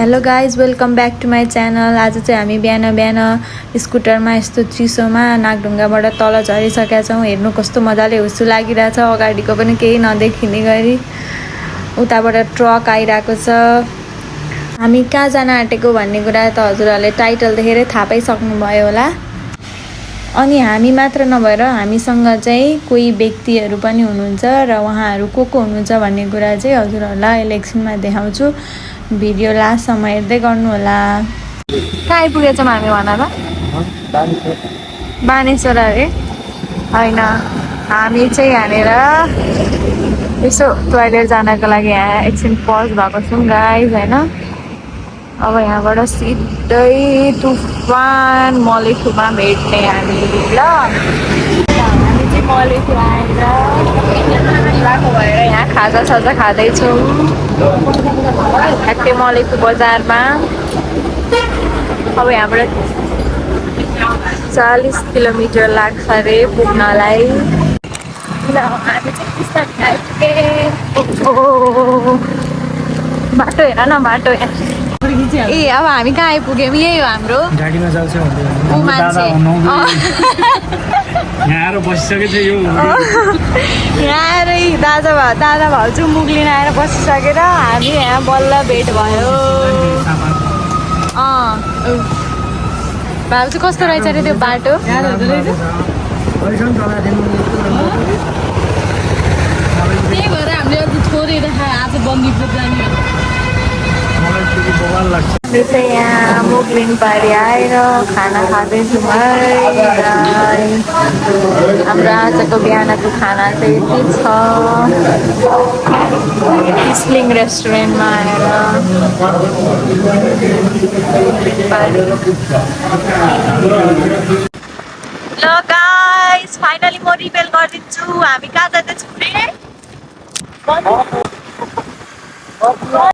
Hello guys welcome back to my channel. आज चाहिँ हामी बिहान बिहान स्कुटरमा यस्तो चिसोमा नागढुङ्गाबाट तल झरिसकेका छौँ। हेर्नु कस्तो मजाले हुस्सु लागिरहेछ। अगाडिको पनि केही नदेखिने गरी उताबाट ट्रक आइरहेको छ। हामी कहाँ जान आँटेको भन्ने कुरा त हजुरहरूले टाइटल देखेरै थाहा पाइसक्नुभयो होला। अनि हामी मात्र नभएर हामीसँग चाहिँ कोही व्यक्तिहरू पनि हुनुहुन्छ र उहाँहरू को हुनुहुन्छ भन्ने कुरा चाहिँ हजुरहरूलाई इलेक्सनमा देखाउँछु। भिडियो लास्टसम्म हेर्दै गर्नु होला। कहाँ आइपुगेछौँ हामी भन त? बानेश्वर अरे होइन, हामी चाहिँ यहाँनिर यसो टोइलेट जानको लागि यहाँ एकछिन पज भएको छौँ गाइज होइन। अब यहाँबाट सिधै तुफान मलेखुमा भेट्ने हामी ल। हामी चाहिँ मलेखु आएर लाएको भएर यहाँ खाजा खाँदैछौँ ठ्याक्कै मलेखु बजारमा। अब यहाँबाट 40 किलोमिटर लाग्छ अरे पुग्नलाई। ल हामी चाहिँ बिस्तारै आइपुगे। बाटो हेर न, बाटो ए अब हामी कहाँ आइपुग्यौँ? यही हो हाम्रो गाडीमा जाउँछ मान्छे। यहाँ आएर बसिसकेको थियो। यो यहाँ आएर दादा भाउजू मुख लिन आएर बसिसकेर हामी यहाँ बल्ल भेट भयो। भाउजू कस्तो रहेछ अरे त्यो बाटो? त्यही भएर हामीले अझ छोडेर आज बन्दीपुर जाने। हामी चाहिँ यहाँ मुगलिन पारी आएर खाना खाँदैछौँ है। हाम्रो आजको बिहानको खाना चाहिँ यति छ। किस्लिङ रेस्टुरेन्टमा आएर ल गाइस फाइनली म रिभेल गरिदिन्छु हामी कहाँ जाँदैछौँ रे।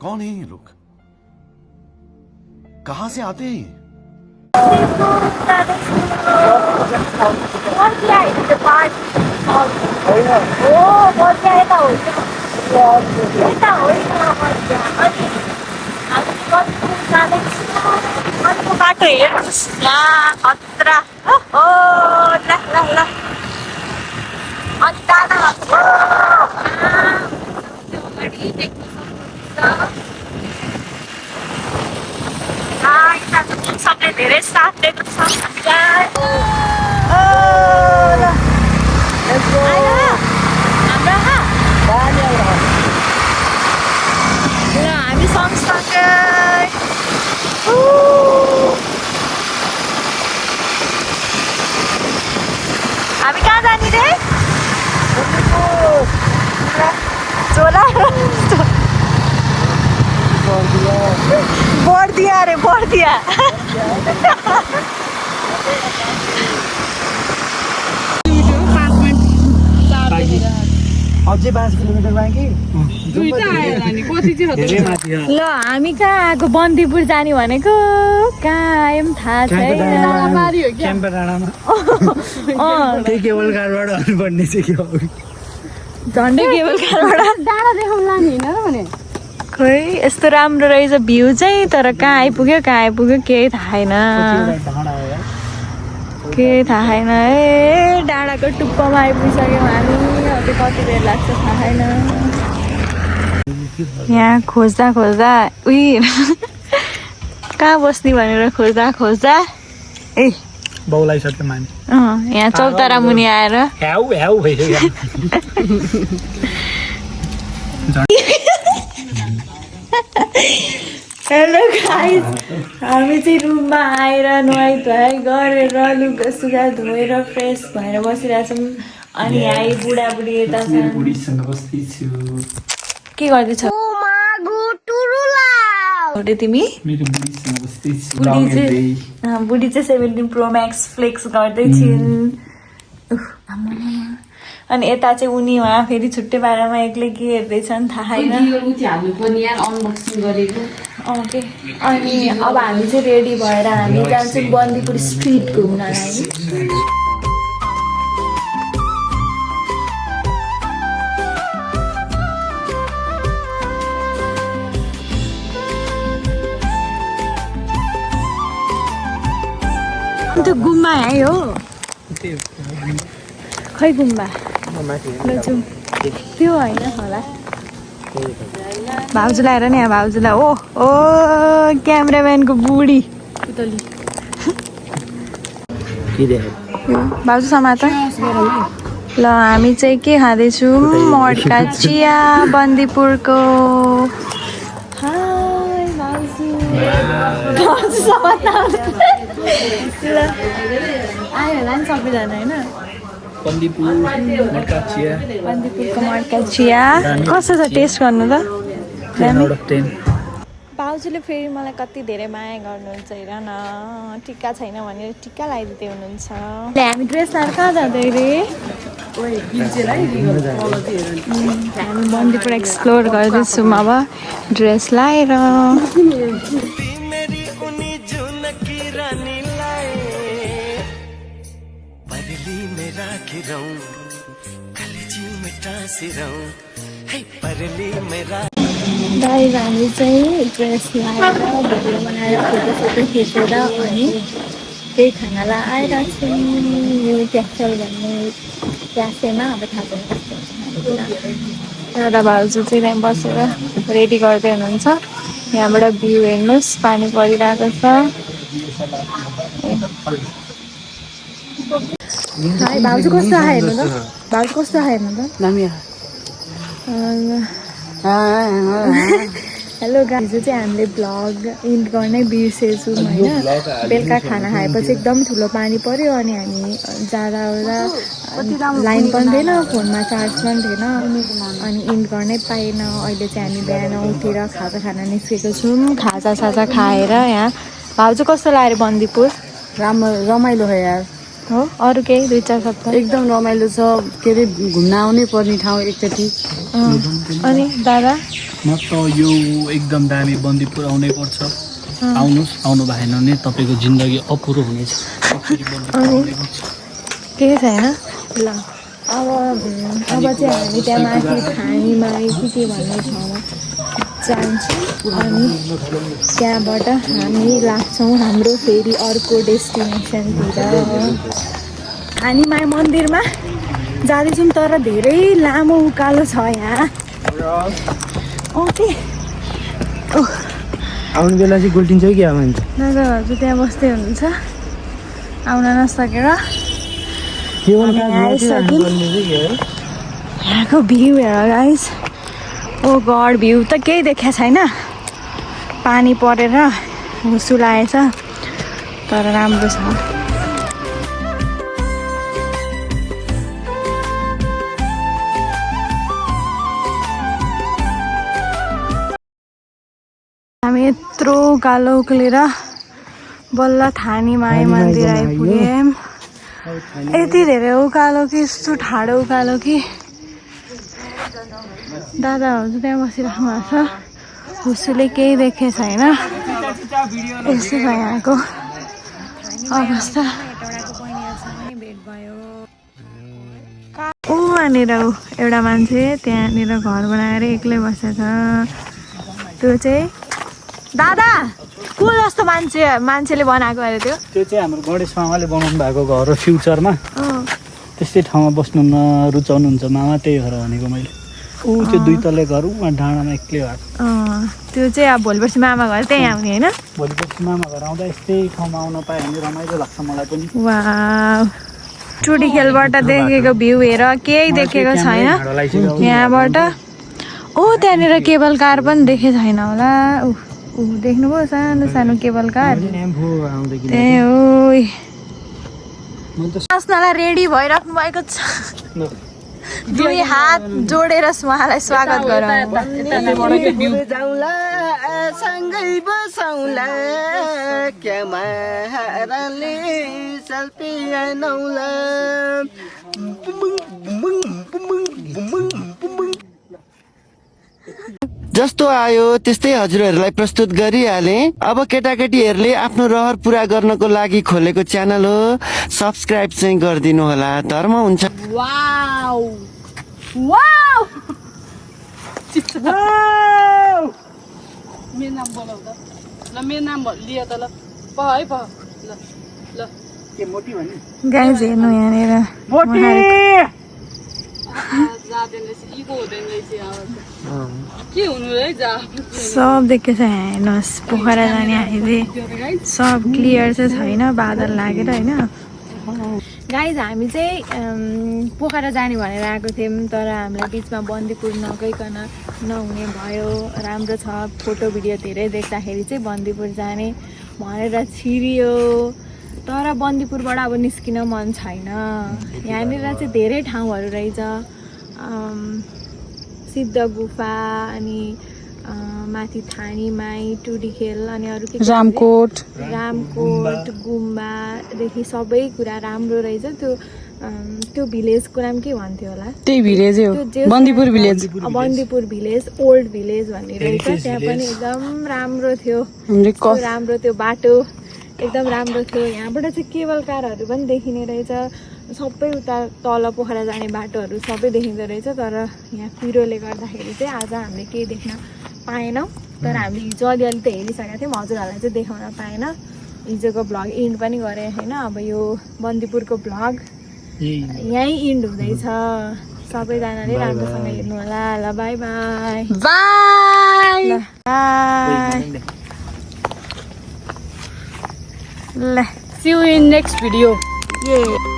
कौन है ये लोग? कहाँ से आते हैं? बाटो हेर्नुहोस् यहाँ खतरा। ल अनि दादा सबले धेरै साथ दिएको छ हामीलाई। ल हामी सँगसँगै हामी कहाँ जाने रे? झोला बढिदिया रे बढिदिया। अझै 5 किलोमिटर बाँकी। ल हामी कहाँ आएको? बन्दीपुर जाने भनेको कहाँ आयौँ थाहा छैन। क्याम्पर डाँडामा त्यही केबल कारबाट आउनुपर्ने चाहिँ के हो? झन्डै केबल कारबाट डाँडा देखाउन लाने होइन र भने। खोइ यस्तो राम्रो रहेछ भ्यू चाहिँ, तर कहाँ आइपुग्यो केही थाहा छैन। केही थाहा छैन। ए डाँडाको टुप्पोमा आइपुगिसक्यौँ हामी। अझै कति बेर लाग्छ थाहा छैन। यहाँ खोज्दा उही कहाँ बस्ने भनेर खोज्दा ए बौलाइसक्यो मान्छे। यहाँ चौतारा मुनि आएर ह्याउ भइसक्यो। हेलो गाइस, हामी चाहिँ रुममा आएर नुहाई धुवाई गरेर लुगा सुगा धोएर फ्रेस भएर बसिरहेछौँ। अनि यहाँ बुढाबुढी यता छ। के गर्दैछौ तिमी? बुढी चाहिँ 17 प्रो म्याक्स फ्लेक्स गर्दैछिन्। अनि यता चाहिँ उनी उहाँ फेरि छुट्टै पारामा एक्लै के हेर्दैछन् थाहा छैन। ओके अनि अब हामी चाहिँ रेडी भएर हामी जान्छौँ बन्दीपुर स्ट्रिट घुम्नलाई। त्यो गुम्बा है हो खै गुम्बा ल जाउँ त्यो होइन होला भाउजूलाई हेर नि भाउजूलाई ओ क्यामेराम्यानको बुढी भाउजू समात ल हामी चाहिँ के खाँदैछौँ मडका चिया बन्दीपुरको हाय भाउजू भाउजू समात ल आयो होला नि सबैजना होइन बन्दीपुरको मडका चिया कस्तो छ टेस्ट गर्नु त भाउजूले फेरि मलाई कति धेरै माया गर्नुहुन्छ हेर न टिका छैन भनेर टिका लगाइदिँदै हुनुहुन्छ हामी ड्रेस लाएर कहाँ जाँदै रे हामी बन्दीपुर एक्सप्लोर गर्दैछौँ अब ड्रेस लाएर गाइस हामी चाहिँ ड्रेस लगाएर भिडियो बनाएर फोटो खिचेर अनि त्यही खानालाई आइरहेको छौँ यो ट्याक्सल भन्ने क्याफेमा अब थाहा छैन कस्तो हुन्छ एउटा भाउजू चाहिँ त्यहाँ बसेर रेडी गर्दै हुनुहुन्छ यहाँबाट भ्यू हेर्नुहोस् पानी परिरहेको छ भाउजू कस्तो आयो हेर्नु त भाउजू कस्तो आयो हेर्नु त हेलो गाइज चाहिँ हामीले भ्लग इन्ड गर्नै बिर्सेछौँ होइन बेलुका खाना खाएपछि एकदम ठुलो पानी पऱ्यो अनि हामी जाँदा ओर्दा लाइन पनि थिएन फोनमा चार्ज पनि थिएन अनि इन्ड गर्नै पाएन अहिले चाहिँ हामी बिहान उठेर खाजा खाना निस्केको छौँ खाजा खाएर यहाँ भाउजू कस्तो लाग्यो बन्दीपुर रमाइलो है यार हो अरू केही 2-4 शब्द एकदम रमाइलो छ के अरे घुम्न आउनै पर्ने ठाउँ एकचोटि अनि दादा म त यो एकदम दामी बन्दीपुर आउनै पर्छ आउनुहोस् आउनु भएन भने तपाईँको जिन्दगी अपुरो हुनेछ केही छैन ल अब चाहिँ हामी त्यहाँ माथि खानीमा के भन्ने ठाउँमा जान्छौँ अनि त्यहाँबाट हामी लाग्छौँ हाम्रो फेरि अर्को डेस्टिनेसनतिर खानीमाई मन्दिरमा जाँदैछौँ तर धेरै लामो उकालो छ यहाँ आउने बेला चाहिँ गोल्टिन्छ कि क्या मान्छे दादाहरू चाहिँ त्यहाँ बस्दै हुनुहुन्छ आउन नसकेर यहाँको भ्यू हेर गाइस ओ गड भ्यू त केही देखाएको छैन पानी परेर हुसुलाएछ तर राम्रो छ हामी यत्रो उकालो उक्लेर बल्ल थानीमाई मन्दिर आइपुग्यौँ यति धेरै उकालो कि यस्तो ठाडो उकालो कि दादाहरू चाहिँ त्यहाँ बसिराख्नु भएको छ हुसुले केही देखेको छैन यस्तो छ यहाँको अवस्था ऊ वहाँनिर एउटा मान्छे त्यहाँनिर घर बनाएर एक्लै बसेछ त्यो चाहिँ दादा को जस्तो मान्छेले बनाएको अरे त्यो चाहिँ हाम्रो गणेश मामाले बनाउनु भएको घर हो फ्युचरमा त्यस्तै ठाउँमा बस्नु नरुचाउनुहुन्छ मामा त्यही भएर भनेको मैले ऊ त्यो 2 तले घर उहाँ डाँडामा एक्लै भएको त्यो चाहिँ अब भोलिपर्सि मामा घर त्यहीँ आउने होइन भोलिपर्सि मामा घर आउँदा यस्तै ठाउँमा आउन पायो भने रमाइलो लाग्छ मलाई पनि वाउ टुडी खेलबाट देखेको भ्यू हेर केही देखेको छैन यहाँबाट ओ त्यहाँनिर केबल कार पनि देखेको छैन होला ऊ देख्नुभयो सानो सानो केबल कार त्यही हो नाच्नलाई रेडी भइराख्नु भएको छ 2 हात जोडेर उहाँलाई स्वागत गरौँ सँगै बसौला क्यामेराले सेल्फी नौला जस्तो आयो त्यस्तै हजुरहरूलाई प्रस्तुत गरिहाले अब केटाकेटीहरूले आफ्नो रहर पुरा गर्नको लागि खोलेको च्यानल हो सब्स्क्राइब चाहिँ गरिदिनु होला धर्म हुन्छ वाउ वाउ मेरो नाम बोलाउ त ल मेरो नाम लियो त ल प है प ल ल के मोटी भने गाइज हेर्नु यहाँनिर मोटी जाँदैन रहेछ इको हुँदैन रहेछ अब के हुनु है जा सब देखेको छ यहाँ हेर्नुहोस् पोखरा जाने हाइवे सब क्लियर चाहिँ छैन बादल लागेर होइन गाइज हामी चाहिँ पोखरा जाने भनेर आएको थियौँ तर हामीलाई बिचमा बन्दीपुर नगइकन नहुने भयो राम्रो छ फोटो भिडियो धेरै देख्दाखेरि चाहिँ बन्दीपुर जाने भनेर छिरियो तर बन्दीपुरबाट अब निस्किन मन छैन यहाँनिर चाहिँ धेरै ठाउँहरू रहेछ सिद्ध गुफा अनि माथि थानीमाई टुडिखेल अनि अरू के रामकोट गुम्बादेखि सबै कुरा राम्रो रहेछ त्यो भिलेजको नाम के भन्थ्यो होला त्यही भिलेज हो Bandipur village Bandipur village old village भन्ने रहेछ त्यहाँ पनि एकदम राम्रो थियो राम्रो त्यो बाटो एकदम राम्रो थियो यहाँबाट चाहिँ केबल कारहरू पनि देखिने रहेछ सबै उता तल पोखरा जाने बाटोहरू सबै देखिँदो रहेछ तर यहाँ पिरोले गर्दाखेरि चाहिँ आज हामीले केही देख्न पाएनौँ तर हामीले हिजो अलिअलि त हेरिसकेका थियौँ हजुरहरूलाई चाहिँ देखाउन पाएन हिजोको भ्लग इन्ड पनि गरेँ होइन अब यो बन्दीपुरको भ्लग यहीँ इन्ड हुँदैछ सबैजनाले राम्रोसँग हेर्नु होला ल by by by See you in next video. Yeah.